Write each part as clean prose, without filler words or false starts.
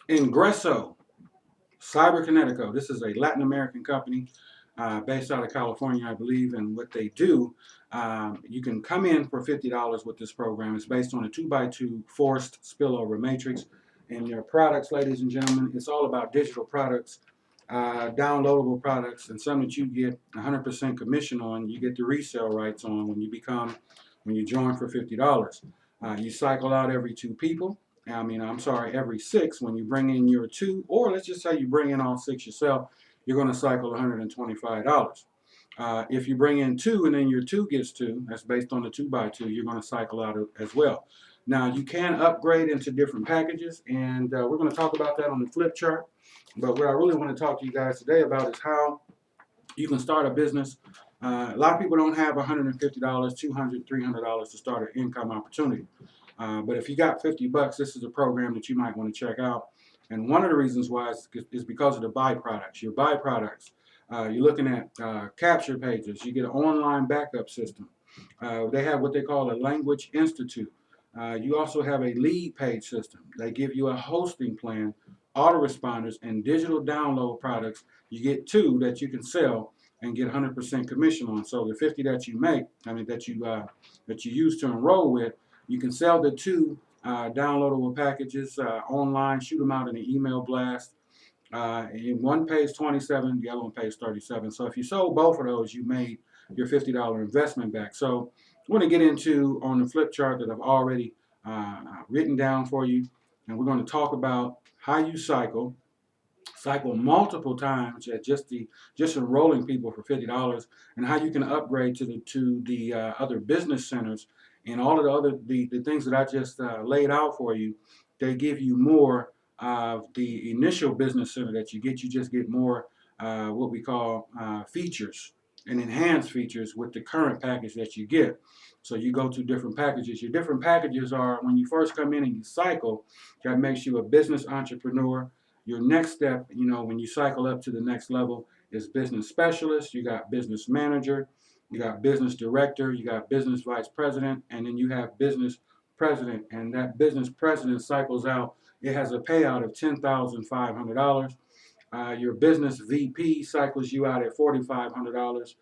Ingresso, Cyberkinetico. This is a Latin American company based out of California, I believe. And what they do, you can come in for $50 with this program. It's based on a 2x2 forced spillover matrix. And your products, ladies and gentlemen, it's all about digital products, downloadable products, and some that you get 100% commission on. You get the resale rights on when you join for $50. You cycle out every two people. I'm sorry, every six. When you bring in your two, or let's just say you bring in all six yourself, you're going to cycle $125. If you bring in two and then your two gets two, that's based on the 2x2, you're going to cycle out as well. Now, you can upgrade into different packages, and we're going to talk about that on the flip chart. But what I really want to talk to you guys today about is how you can start a business. A lot of people don't have $150, $200, $300 to start an income opportunity. But if you got $50, this is a program that you might want to check out. And one of the reasons why is because of the byproducts. Your byproducts. You're looking at capture pages. You get an online backup system. They have what they call a language institute. You also have a lead page system. They give you a hosting plan, autoresponders, and digital download products. You get two that you can sell and get 100% commission on. So the 50 that you make, that you use to enroll with, you can sell the two downloadable packages online, shoot them out in an email blast. One pays 27, the other one pays 37. So if you sold both of those, you made your $50 investment back. So I want to get into on the flip chart that I've already written down for you, and we're going to talk about how you cycle multiple times at just enrolling people for $50, and how you can upgrade to the other business centers and all of the things that I just laid out for you. They give you more of the initial business center that you get. You just get more what we call features and enhanced features with the current package that you get. So you go to different packages. Your different packages are, when you first come in and you cycle, that makes you a business entrepreneur. Your next step, when you cycle up to the next level, is business specialist. You got business manager, you got business director, you got business vice president, and then you have business president. And that business president cycles out. It has a payout of $10,500. Your business VP cycles you out at $4,500.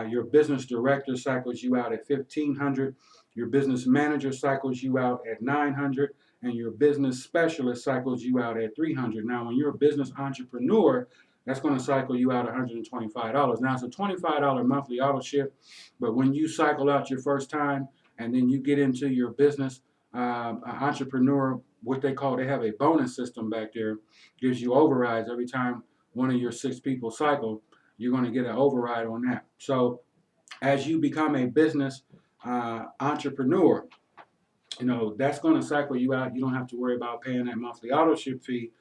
Your business director cycles you out at $1,500. Your business manager cycles you out at $900, and your business specialist cycles you out at $300. Now, when you're a business entrepreneur, that's going to cycle you out $125. Now, it's a $25 monthly auto ship, but when you cycle out your first time and then you get into your business entrepreneur, what they have a bonus system back there, gives you overrides every time one of your six people cycle. You're going to get an override on that. So as you become a business entrepreneur, that's going to cycle you out. You don't have to worry about paying that monthly auto ship fee.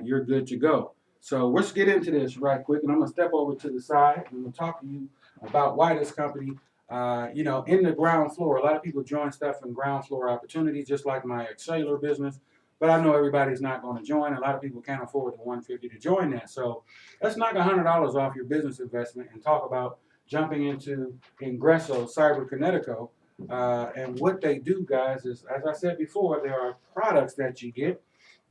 You're good to go. So let's get into this right quick, and I'm going to step over to the side and we'll talk to you about why this company, in the ground floor. A lot of people join stuff in ground floor opportunities, just like my Exceler business. But I know everybody's not going to join. A lot of people can't afford the $150 to join that. So let's knock $100 off your business investment and talk about jumping into Ingresso Cyberkinetico. And what they do, guys, is, as I said before, there are products that you get.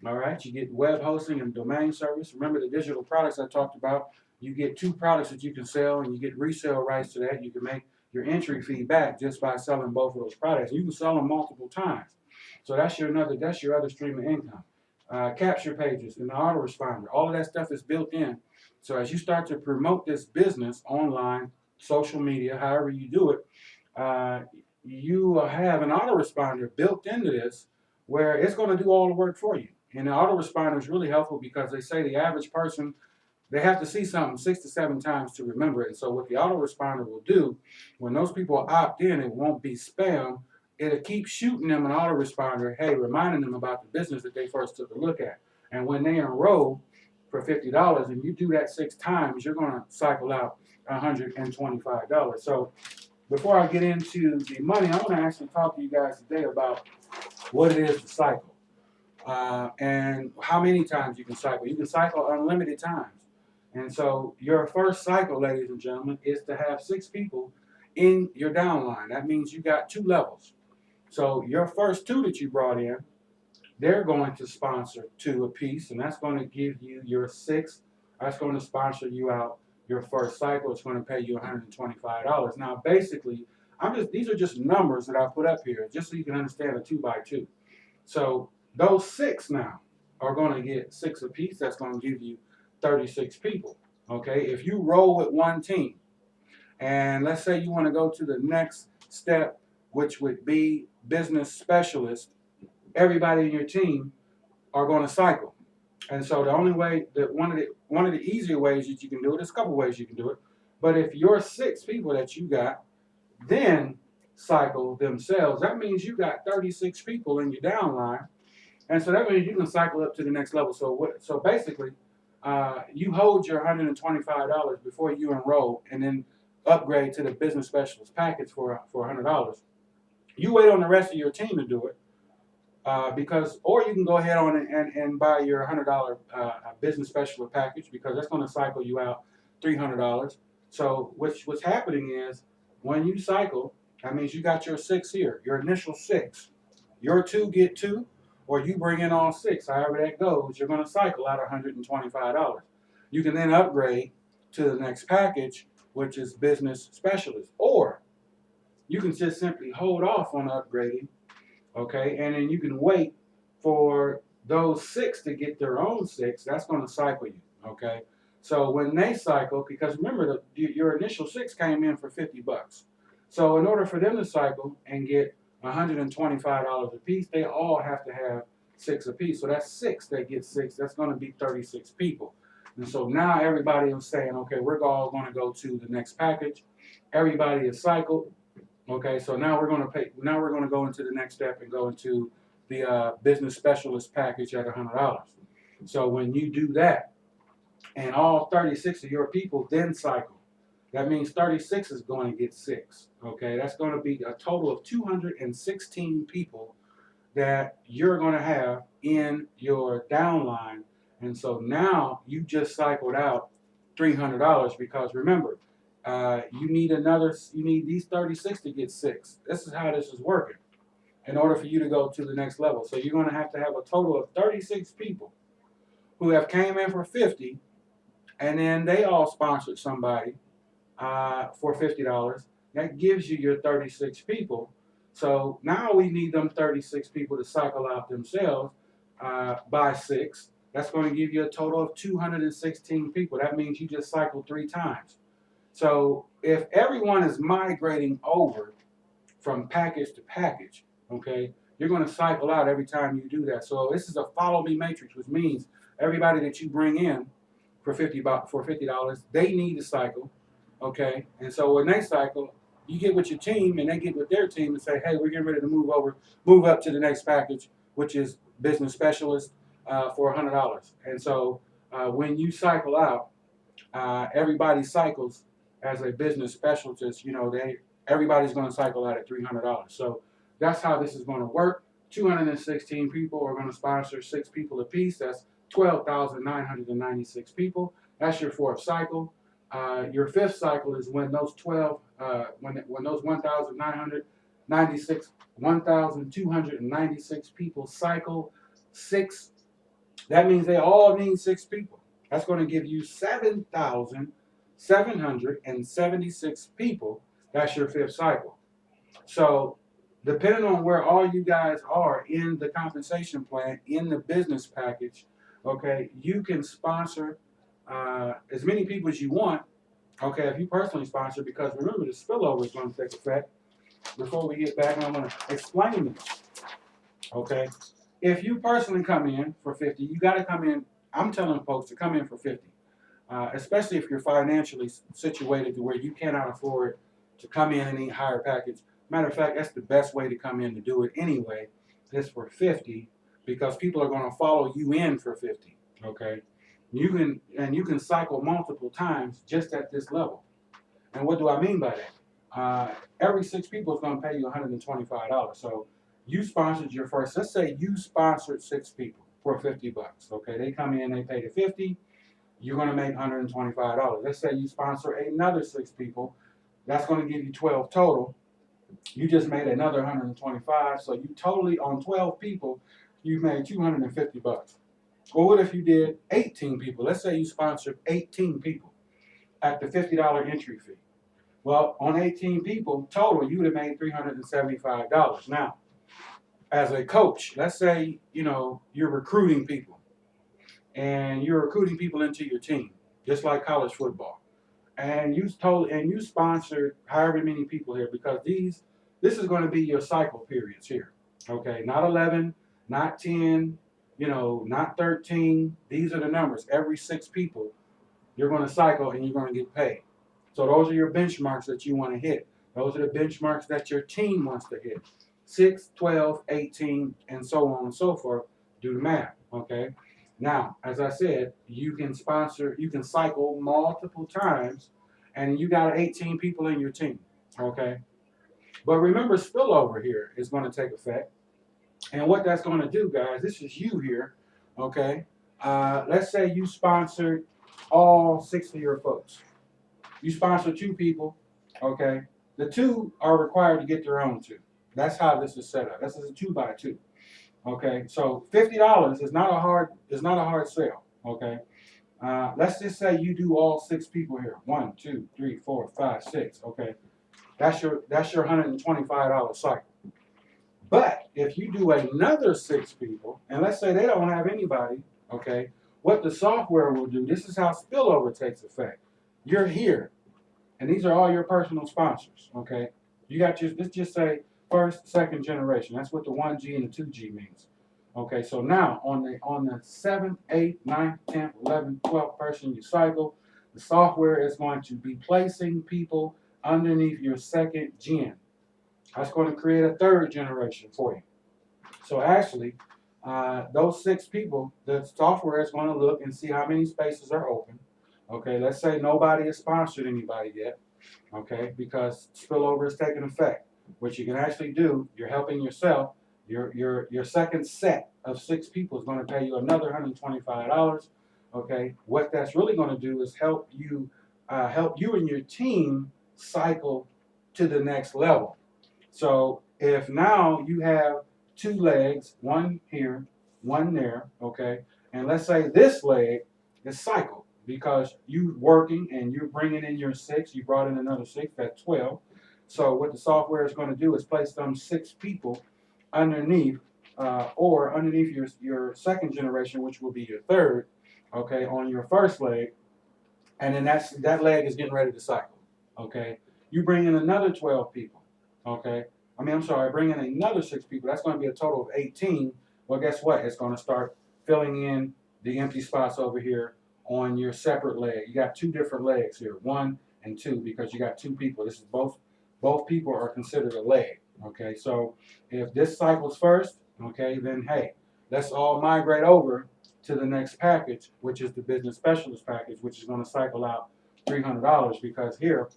All right, you get web hosting and domain service. Remember the digital products I talked about. You get two products that you can sell, and you get resale rights to that. You can make your entry fee back just by selling both of those products. You can sell them multiple times. So that's your other stream of income. Capture pages and the autoresponder, all of that stuff is built in. So as you start to promote this business online, social media, however you do it, you have an autoresponder built into this where it's going to do all the work for you. And the autoresponder is really helpful because they say the average person, they have to see something 6 to 7 times to remember it. So what the autoresponder will do, when those people opt in, it won't be spam. It'll keep shooting them an autoresponder, hey, reminding them about the business that they first took a look at. And when they enroll for $50 and you do that 6 times, you're going to cycle out $125. So before I get into the money, I want to actually talk to you guys today about what it is to cycle and how many times you can cycle. You can cycle unlimited times. And so your first cycle, ladies and gentlemen, is to have 6 people in your downline. That means you got 2 levels. So your first 2 that you brought in, they're going to sponsor 2 apiece, and that's going to give you your 6. That's going to sponsor you out your first cycle. It's going to pay you $125. Now, basically, these are just numbers that I put up here, just so you can understand a 2x2. So those 6 now are going to get 6 apiece. That's going to give you 36 people. Okay, if you roll with one team, and let's say you want to go to the next step, which would be business specialist, everybody in your team are going to cycle. And so the only way that one of the easier ways that you can do it, there's a couple ways you can do it. But if your 6 people that you got then cycle themselves, that means you got 36 people in your downline, and so that means you can cycle up to the next level. So basically, you hold your $125 before you enroll, and then upgrade to the business specialist package for $100. You wait on the rest of your team to do it, or you can go ahead on and buy your $100 business specialist package, because that's going to cycle you out $300. So what's happening is, when you cycle, that means you got your 6 here, your initial 6. Your 2 get 2, or you bring in all 6. However that goes, you're going to cycle out $125. You can then upgrade to the next package, which is business specialist, or you can just simply hold off on upgrading. Okay, and then you can wait for those 6 to get their own 6. That's going to cycle you. Okay, so when they cycle, because remember, your initial 6 came in for $50. So in order for them to cycle and get $125 a piece, they all have to have 6 apiece. So that's 6. They get 6. That's going to be 36 people. And so now everybody is saying, okay, we're all going to go to the next package. Everybody is cycled. Okay, so now we're going to pay. Now we're going to go into the next step and go into the business specialist package at $100. So when you do that, and all 36 of your people then cycle, that means 36 is going to get 6. Okay, that's going to be a total of 216 people that you're going to have in your downline. And so now you just cycled out $300, because remember, you need these 36 to get 6. This is how this is working in order for you to go to the next level. So you're going to have a total of 36 people who have came in for 50, and then they all sponsored somebody for $50. That gives you your 36 people. So now we need them 36 people to cycle out themselves by 6. That's going to give you a total of 216 people. That means you just cycled 3 times. So if everyone is migrating over from package to package, okay, you're going to cycle out every time you do that. So this is a follow me matrix, which means everybody that you bring in for $50, they need to cycle, okay. And so when they cycle, you get with your team, and they get with their team and say, hey, we're getting ready to move up to the next package, which is business specialist for $100. And so when you cycle out, everybody cycles as a business specialist. Everybody's going to cycle out at $300. So that's how this is going to work. 216 people are going to sponsor 6 people apiece. That's 12,996 people. That's your 4th cycle. Your 5th cycle is when those 1,296 people cycle 6. That means they all need 6 people. That's going to give you 7,776 people. That's your 5th cycle. So depending on where all you guys are in the compensation plan, in the business package, okay, you can sponsor as many people as you want, okay, if you personally sponsor, because remember, the spillover is going to take effect. Before we get back, I'm going to explain this, okay? If you personally come in for 50, you got to come in. I'm telling folks to come in for 50, especially if you're financially situated to where you cannot afford to come in and eat higher package. Matter of fact, that's the best way to come in to do it anyway, is for 50, because people are going to follow you in for 50, okay? You can cycle multiple times just at this level. And what do I mean by that? Every 6 people is going to pay you $125. So you sponsored your first. Let's say you sponsored 6 people for $50. Okay, they come in, they pay the 50. You're going to make $125. Let's say you sponsor another 6 people. That's going to give you 12 total. You just made another $125. So you totally, on 12 people, you made $250. Well, what if you did 18 people? Let's say you sponsored 18 people at the $50 entry fee. Well, on 18 people total, you would have made $375. Now, as a coach, let's say, you're recruiting people and you're recruiting people into your team, just like college football. And you sponsored however many people here, because this is going to be your cycle periods here. Okay, not 11, not 10, not 13. These are the numbers. Every 6 people you're going to cycle and you're going to get paid. So those are your benchmarks that you want to hit. Those are the benchmarks that your team wants to hit. 6, 12, 18, and so on and so forth. Do the math, okay? Now, as I said, you can cycle multiple times, and you got 18 people in your team, okay? But remember, spillover here is going to take effect. And what that's going to do, guys, this is you here, okay? Let's say you sponsored all 6 of your folks. You sponsor 2 people, okay? The 2 are required to get their own 2. That's how this is set up. This is a 2x2. Okay, so $50 is not a hard sell. Okay, let's just say you do all 6 people here. 1, 2, 3, 4, 5, 6. Okay, that's your $125 cycle. But if you do another 6 people, and let's say they don't have anybody, okay, what the software will do, this is how spillover takes effect. You're here, and these are all your personal sponsors, okay? You got let's just say first, second generation. That's what the 1G and the 2G means. Okay, so now on the 7th, 8th, 9th, 10th, 11th, 12th person you cycle, the software is going to be placing people underneath your second gen. That's going to create a 3rd generation for you. So actually, those 6 people, the software is going to look and see how many spaces are open. Okay, let's say nobody has sponsored anybody yet. Okay, because spillover is taking effect. What you can actually do, you're helping yourself. Your second set of 6 people is going to pay you another $125. Okay, what that's really going to do is help you and your team cycle to the next level. So if now you have 2 legs, one here, one there, okay, and let's say this leg is cycled because you're working and you're bringing in your 6, you brought in another 6, that's 12. So what the software is going to do is place them 6 people underneath or underneath your second generation, which will be your 3rd, okay, on your first leg, and then that leg is getting ready to cycle, okay. You bring in another 12 people, okay. Bring in another 6 people. That's going to be a total of 18. Well, guess what? It's going to start filling in the empty spots over here on your separate leg. You got 2 different legs here, 1 and 2, because you got 2 people. This is both people are considered a leg. Okay, so if this cycles first, okay, then hey, let's all migrate over to the next package, which is the business specialist package, which is going to cycle out $300, because here,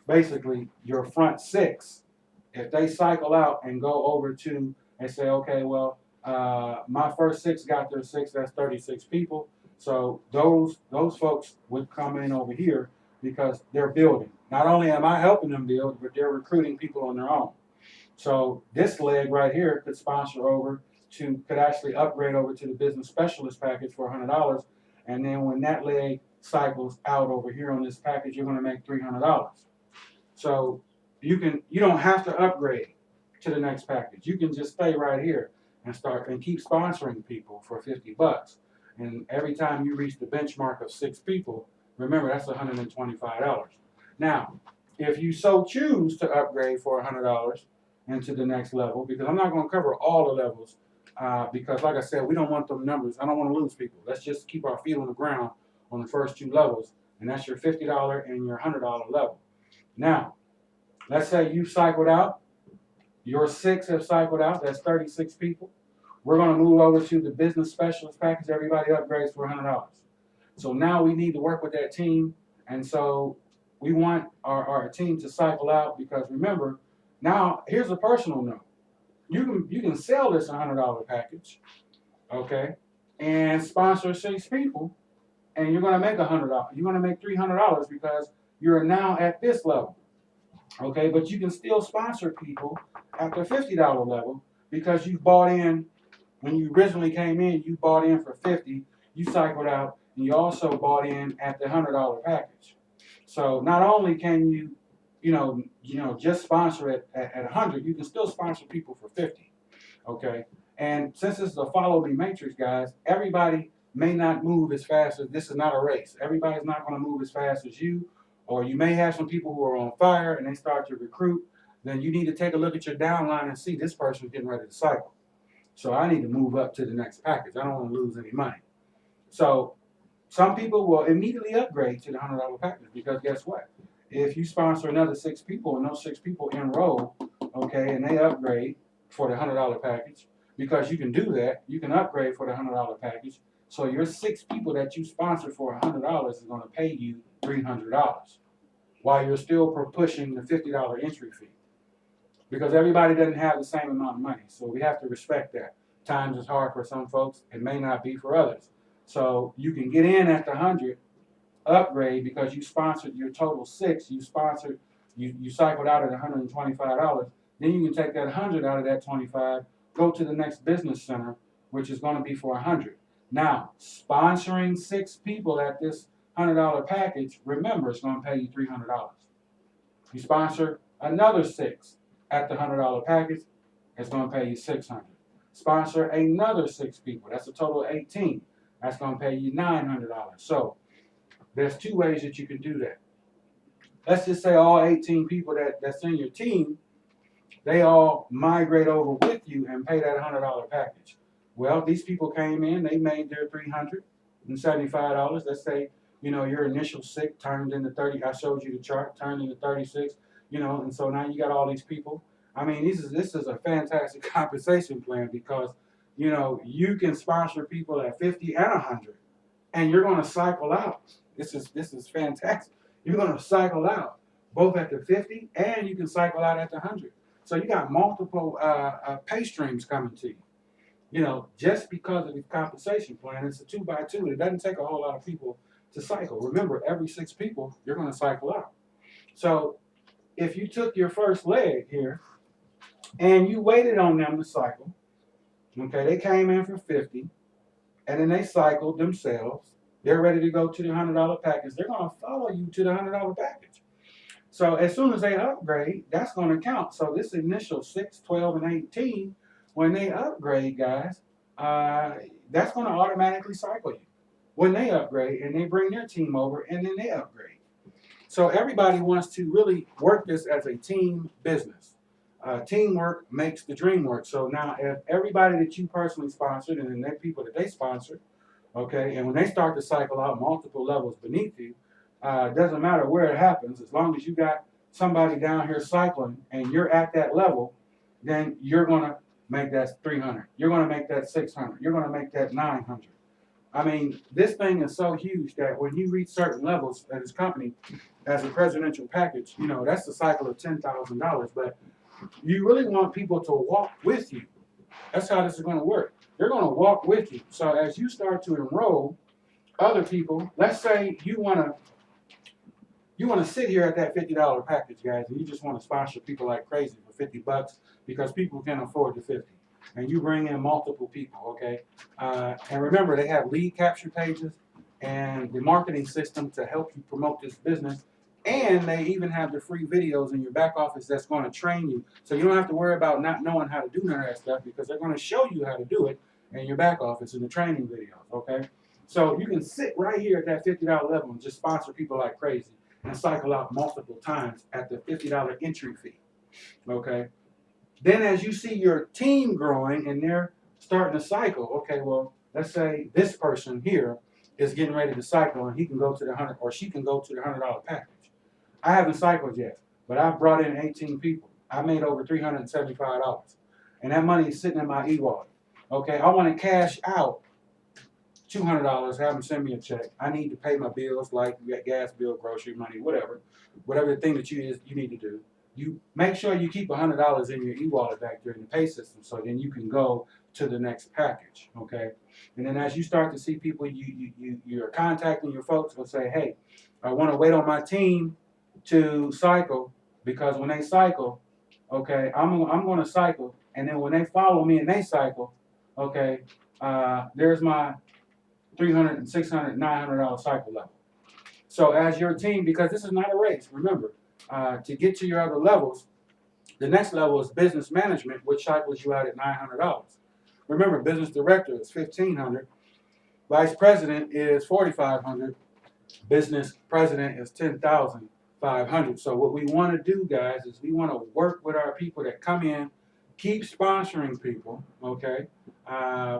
basically, your front 6, if they cycle out and go over to and say, okay, well, my first 6 got their 6, that's 36 people. So those folks would come in over here because they're building. Not only am I helping them build, but they're recruiting people on their own. So this leg right here could could actually upgrade over to the business specialist package for $100. And then when that leg cycles out over here on this package, you're going to make $300. So you don't have to upgrade to the next package. You can just stay right here and keep sponsoring people for $50. And every time you reach the benchmark of 6 people, remember that's $125. Now, if you so choose to upgrade for $100 into the next level, because I'm not going to cover all the levels, because like I said, we don't want them numbers. I don't want to lose people. Let's just keep our feet on the ground on the first 2 levels, and that's your $50 and your $100 level. Now, let's say you've cycled out, your 6 have cycled out, that's 36 people. We're going to move over to the business specialist package. Everybody upgrades for $100. So now we need to work with that team, and so we want our team to cycle out, because remember, now here's a personal note. You can sell this $100 package, okay, and sponsor 6 people, and you're going to make $100. You're going to make $300 because you're now at this level, okay. But you can still sponsor people at the $50 level because you've bought in when you originally came in, you bought in for 50, you cycled out, and you also bought in at the $100 package. So not only can you just sponsor it at 100, you can still sponsor people for 50. Okay, and since this is a follow me matrix, guys, everybody may not move as fast as this is not a race. Everybody's not going to move as fast as you, or you may have some people who are on fire and they start to recruit. Then you need to take a look at your downline and see this person's getting ready to cycle. So I need to move up to the next package. I don't want to lose any money. So some people will immediately upgrade to the $100 package because guess what? If you sponsor another 6 people and those 6 people enroll, okay, and they upgrade for the $100 package, because you can do that, you can upgrade for the $100 package. So your 6 people that you sponsor for $100 is going to pay you $300 while you're still pushing the $50 entry fee. Because everybody doesn't have the same amount of money. So we have to respect that. Times is hard for some folks. It may not be for others. So you can get in at the 100, upgrade because you sponsored your total 6. You cycled out at $125. Then you can take that 100 out of that 25, go to the next business center, which is going to be for 100. Now, sponsoring 6 people at this $100 package, remember, it's going to pay you $300. You sponsor another 6 at the $100 package, it's going to pay you $600. Sponsor another 6 people, that's a total of 18. That's going to pay you $900. So there's 2 ways that you can do that. Let's just say all 18 people that's in your team, they all migrate over with you and pay that $100 package. Well, these people came in, they made their $375. Let's say, your initial 6 turned into 30. I showed you the chart, turned into 36, and so now you got all these people. I mean, this is a fantastic compensation plan because, you can sponsor people at 50 and 100, and you're going to cycle out. This is fantastic. You're going to cycle out both at the 50 and you can cycle out at the 100. So you got multiple pay streams coming to you. Just because of the compensation plan, it's a 2x2. It doesn't take a whole lot of people to cycle. Remember, every 6 people, you're going to cycle out. So if you took your first leg here and you waited on them to cycle, okay, they came in for 50 and then they cycled themselves. They're ready to go to the $100 package. They're going to follow you to the $100 package. So as soon as they upgrade, that's going to count. So this initial 6, 12, and 18, when they upgrade, guys, that's going to automatically cycle you when they upgrade and they bring their team over and then they upgrade. So everybody wants to really work this as a team business. Teamwork makes the dream work. So now if everybody that you personally sponsored and then the people that they sponsored, okay, and when they start to cycle out multiple levels beneath you, it doesn't matter where it happens, as long as you got somebody down here cycling and you're at that level, then you're going to make that 300. You're going to make that 600. You're going to make that 900. I mean, this thing is so huge that when you reach certain levels at this company as a presidential package, that's the cycle of $10,000. But you really want people to walk with you. That's how this is going to work. They're going to walk with you. So as you start to enroll other people, let's say you want to sit here at that $50 package, guys, and you just want to sponsor people like crazy for $50 because people can afford the 50. And you bring in multiple people, okay? And remember, they have lead capture pages and the marketing system to help you promote this business. And they even have the free videos in your back office that's going to train you. So you don't have to worry about not knowing how to do none of that stuff because they're going to show you how to do it in your back office in the training videos, okay? So you can sit right here at that $50 level and just sponsor people like crazy and cycle out multiple times at the $50 entry fee, okay? Then as you see your team growing and they're starting to cycle, okay, well, let's say this person here is getting ready to cycle and he can go to the 100 or she can go to the $100 package. I haven't cycled yet, but I've brought in 18 people. I made over $375. And that money is sitting in my e-wallet. Okay, I want to cash out $200, have them send me a check. I need to pay my bills like gas bill, grocery money, whatever the thing that you need to do. You make sure you keep $100 in your e-wallet back there in the pay system so then you can go to the next package, okay? And then as you start to see people, you're contacting your folks will say, hey, I want to wait on my team to cycle because when they cycle, okay, I'm going to cycle, and then when they follow me and they cycle, okay, there's my $300 and $600, $900 cycle level. So as your team, because this is not a race, remember, to get to your other levels, the next level is business management, which cycles you out at $900. Remember, business director is $1,500, vice president is $4,500, business president is $10,500. So what we want to do, guys, is we want to work with our people that come in, keep sponsoring people, okay?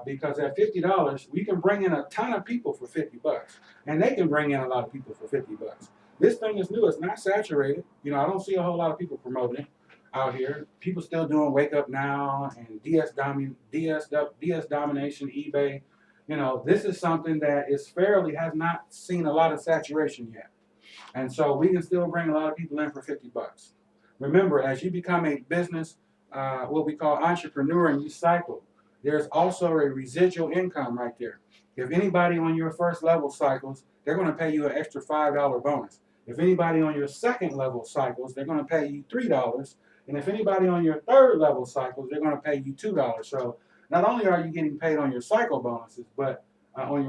Because at $50, we can bring in a ton of people for $50, and they can bring in a lot of people for $50. This thing is new; it's not saturated. You know, I don't see a whole lot of people promoting it out here. People still doing Wake Up Now and DS Domination, eBay. You know, this is something that is fairly has not seen a lot of saturation yet, and so we can still bring a lot of people in for $50. Remember, as you become a business, what we call entrepreneur, and you cycle, there's also a residual income right there. If anybody on your first level cycles, they're going to pay you an extra $5 bonus. If anybody on your second level cycles, they're going to pay you $3. And if anybody on your third level cycles, they're going to pay you $2. So not only are you getting paid on your cycle bonuses, but on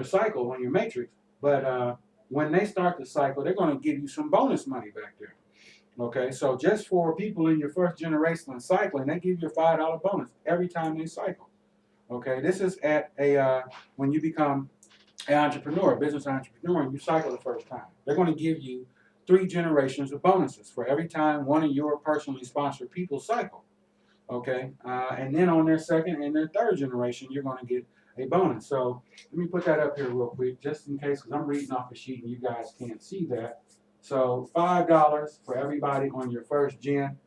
your matrix, but when they start the cycle, they're going to give you some bonus money back there. Okay, so just for people in your first generation of cycling, they give you a $5 bonus every time they cycle. Okay, this is at a when you become an entrepreneur, a business entrepreneur, and you cycle the first time. They're going to give you 3 generations of bonuses for every time one of your personally sponsored people cycle. Okay, and then on their second and their third generation, you're going to get a bonus. So let me put that up here real quick, just in case, because I'm reading off the sheet and you guys can't see that. So $5 for everybody on your first gen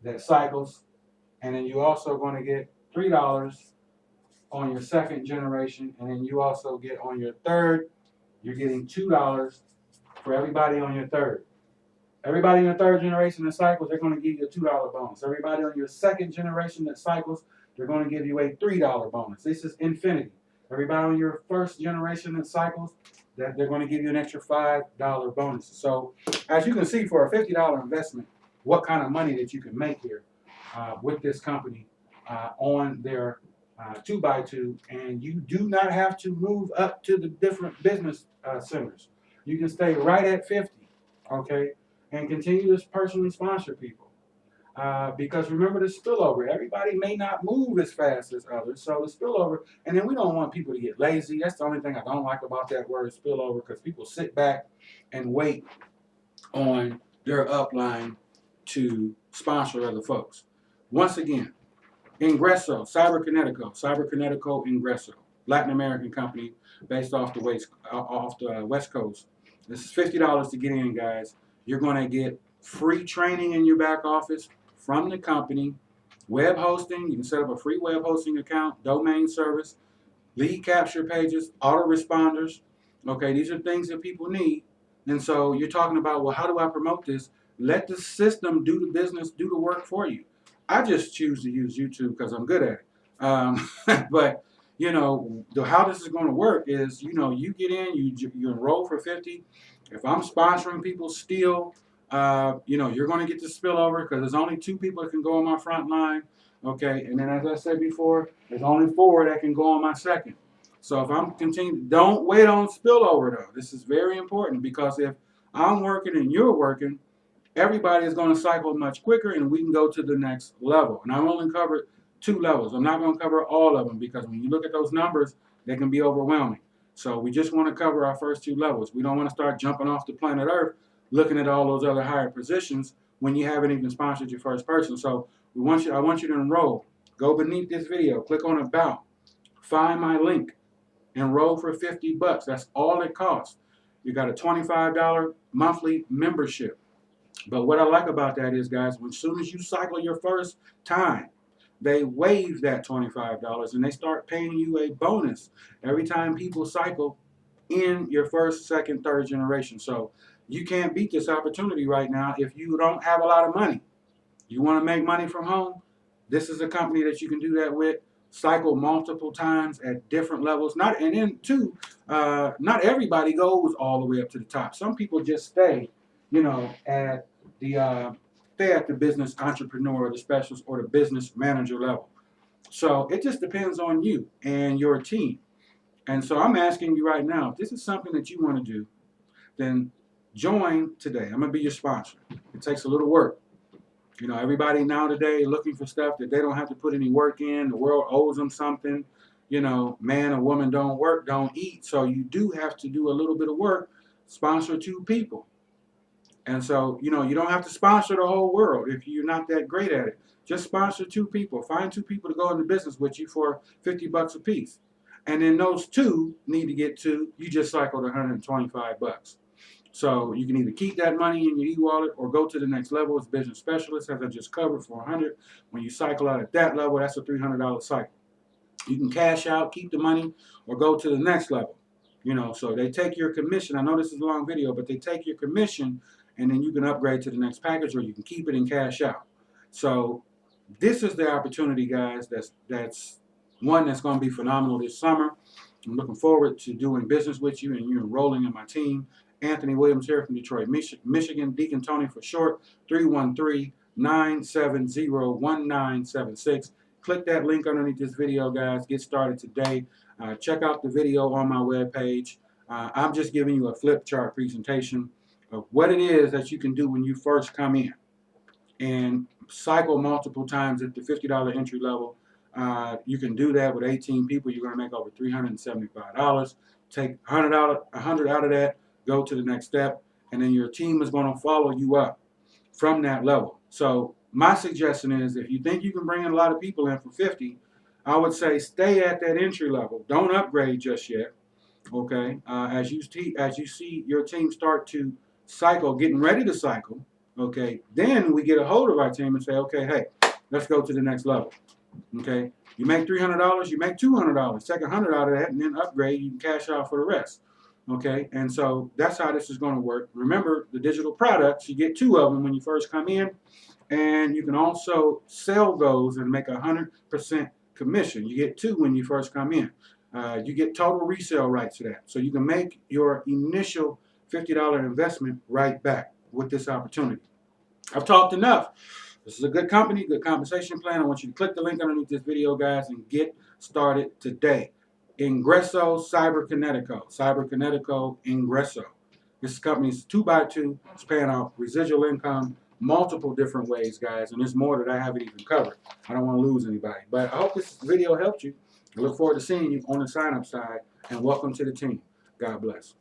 that cycles, and then you also going to get $3 on your second generation, and then you also get on your third, you're getting $2 for everybody on your third. Everybody in your third generation that cycles, they're going to give you a $2 bonus. Everybody on your second generation that cycles, they're going to give you a $3 bonus. This is infinity. Everybody on your first generation that cycles, that they're going to give you an extra $5 bonus. So as you can see, for a $50 investment, what kind of money that you can make here with this company on their 2x2, and you do not have to move up to the different business centers. You can stay right at 50, okay, and continue to personally sponsor people. Because remember the spillover. Everybody may not move as fast as others, so the spillover, and then we don't want people to get lazy. That's the only thing I don't like about that word spillover, because people sit back and wait on their upline to sponsor other folks. Once again, Ingresso, Cyberkinetico Ingresso, Latin American company based off the West Coast. This is $50 to get in, guys. You're going to get free training in your back office from the company, web hosting. You can set up a free web hosting account, domain service, lead capture pages, autoresponders. Okay, these are things that people need. And so you're talking about, well, how do I promote this? Let the system do the business, do the work for you. I just choose to use YouTube because I'm good at it. But you know, how this is going to work is, you know, you get in, you enroll for 50. If I'm sponsoring people still, you know, you're going to get the spillover because there's only 2 people that can go on my front line. Okay, and then as I said before, there's only 4 that can go on my second. So if I'm continuing, don't wait on spillover though. This is very important, because if I'm working and you're working, everybody is going to cycle much quicker, and we can go to the next level. And I've only covered 2 levels. I'm not going to cover all of them, because when you look at those numbers, they can be overwhelming. So we just want to cover our first 2 levels. We don't want to start jumping off the planet Earth looking at all those other higher positions when you haven't even sponsored your first person. So I want you to enroll. Go beneath this video, click on About, find my link, enroll for $50. That's all it costs. You got a $25 monthly membership. But what I like about that is, guys, as soon as you cycle your first time, they waive that $25 and they start paying you a bonus every time people cycle in your first, second, third generation. So you can't beat this opportunity right now if you don't have a lot of money. You want to make money from home? This is a company that you can do that with. Cycle multiple times at different levels. Not everybody goes all the way up to the top. Some people just stay, you know, at the business entrepreneur, or the specialist, or the business manager level. So it just depends on you and your team. And so I'm asking you right now, if this is something that you want to do, then join today. I'm going to be your sponsor. It takes a little work. You know, everybody now today looking for stuff that they don't have to put any work in. The world owes them something. You know, man or woman don't work, don't eat. So you do have to do a little bit of work, sponsor 2 people. And so, you know, you don't have to sponsor the whole world if you're not that great at it. Just sponsor 2 people. Find 2 people to go into business with you for $50 a piece. And then those 2 need to get to, you just cycled $125. So you can either keep that money in your e-wallet or go to the next level as business specialist, as I just covered, for $100. When you cycle out at that level, that's a $300 cycle. You can cash out, keep the money, or go to the next level. You know, so they take your commission. I know this is a long video, but they take your commission, and then you can upgrade to the next package, or you can keep it and cash out. So this is the opportunity, guys. That's one that's going to be phenomenal this summer. I'm looking forward to doing business with you and you enrolling in my team. Anthony Williams here from Detroit, Michigan. Deacon Tony for short. 313-970-1976. Click that link underneath this video, guys. Get started today. Check out the video on my webpage. I'm just giving you a flip chart presentation of what it is that you can do when you first come in and cycle multiple times at the $50 entry level. You can do that with 18 people. You're going to make over $375. Take $100 out of that, go to the next step, and then your team is going to follow you up from that level. So my suggestion is, if you think you can bring in a lot of people in for 50, I would say stay at that entry level. Don't upgrade just yet. Okay, as you see your team start to cycle, getting ready to cycle. Okay, then we get a hold of our team and say, okay, hey, let's go to the next level. Okay, you make $300, you make $200. Take $100 out of that and then upgrade. You can cash out for the rest. Okay, and so that's how this is going to work. Remember, the digital products, you get 2 of them when you first come in, and you can also sell those and make 100% commission. You get 2 when you first come in. You get total resale rights to that. So you can make your initial $50 investment right back with this opportunity. I've talked enough. This is a good company, good compensation plan. I want you to click the link underneath this video, guys, and get started today. Ingresso Cyberkinetico. Cyberkinetico Ingresso. This company's 2x2. It's paying off residual income multiple different ways, guys, and there's more that I haven't even covered. I don't want to lose anybody. But I hope this video helped you. I look forward to seeing you on the sign-up side, and welcome to the team. God bless.